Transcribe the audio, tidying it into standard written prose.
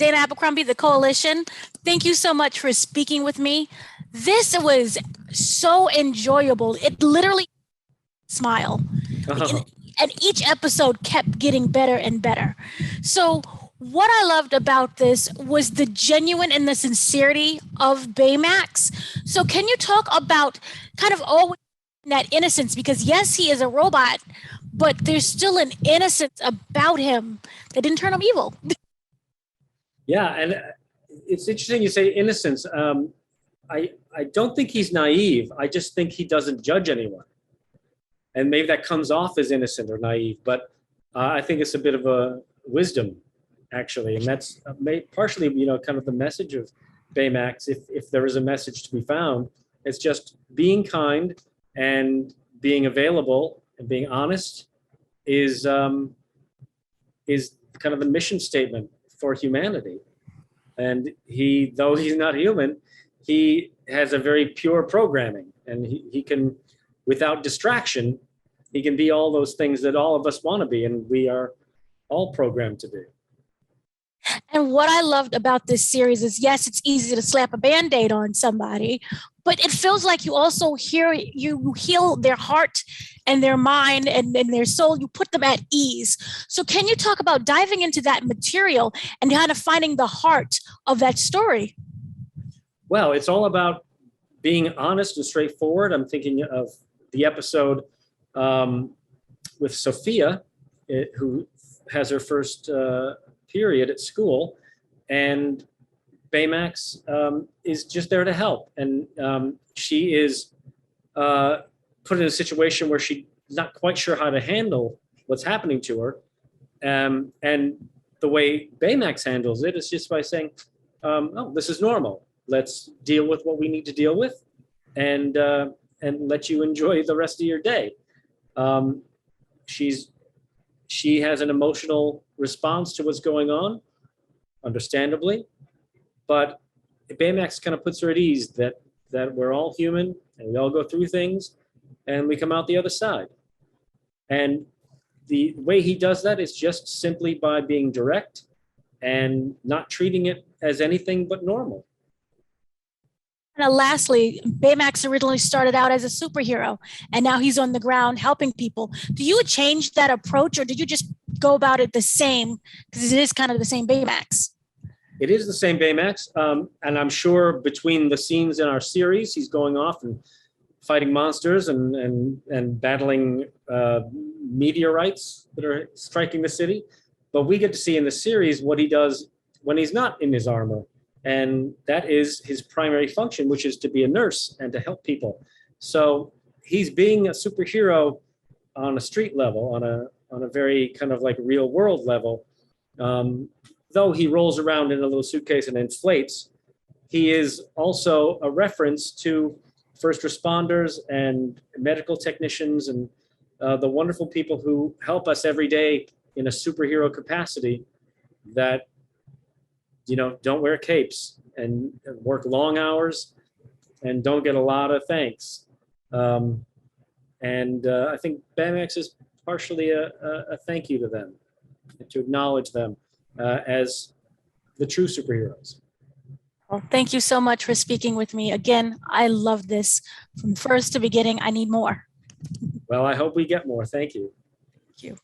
Dana Abercrombie, the Koalition. Thank you so much for speaking with me. This was so enjoyable. It literally smile. Oh, And each episode kept getting better and better. So what I loved about this was the genuine and the sincerity of Baymax. So can you talk about kind of always that innocence? Because yes, he is a robot, but there's still an innocence about him that didn't turn him evil. yeah, and it's interesting you say innocence. I don't think he's naive. I just think he doesn't judge anyone, and maybe that comes off as innocent or naive. But I think it's a bit of a wisdom, actually, and that's partially, kind of the message of Baymax. If there is a message to be found, it's just being kind and being available and being honest is kind of a mission statement for humanity. And though he's not human, he has a very pure programming, and he can, without distraction, he can be all those things that all of us want to be, and we are all programmed to be. And what I loved about this series is, yes, it's easy to slap a band-aid on somebody, but it feels like you heal their heart and their mind and their soul. You put them at ease. So can you talk about diving into that material and kind of finding the heart of that story? Well, it's all about being honest and straightforward. I'm thinking of the episode with Sophia, who has her first period at school, and Baymax is just there to help. And she is put in a situation where she's not quite sure how to handle what's happening to her. And the way Baymax handles it is just by saying, oh, this is normal. Let's deal with what we need to deal with, and let you enjoy the rest of your day. She has an emotional response to what's going on, understandably, but Baymax kind of puts her at ease that we're all human and we all go through things and we come out the other side. And the way he does that is just simply by being direct and not treating it as anything but normal. And lastly, Baymax originally started out as a superhero, and now he's on the ground helping people. Do you change that approach, or did you just go about it the same? Because it is kind of the same Baymax. It is the same Baymax, and I'm sure between the scenes in our series, he's going off and fighting monsters and battling meteorites that are striking the city. But we get to see in the series what he does when he's not in his armor. And that is his primary function, which is to be a nurse and to help people. So he's being a superhero on a street level, on a very kind of like real world level. Though he rolls around in a little suitcase and inflates, he is also a reference to first responders and medical technicians and the wonderful people who help us every day in a superhero capacity that don't wear capes and work long hours and don't get a lot of thanks. I think Baymax is partially a thank you to them, to acknowledge them as the true superheroes. Well, thank you so much for speaking with me. Again, I love this from first to beginning. I need more. Well, I hope we get more. Thank you. Thank you.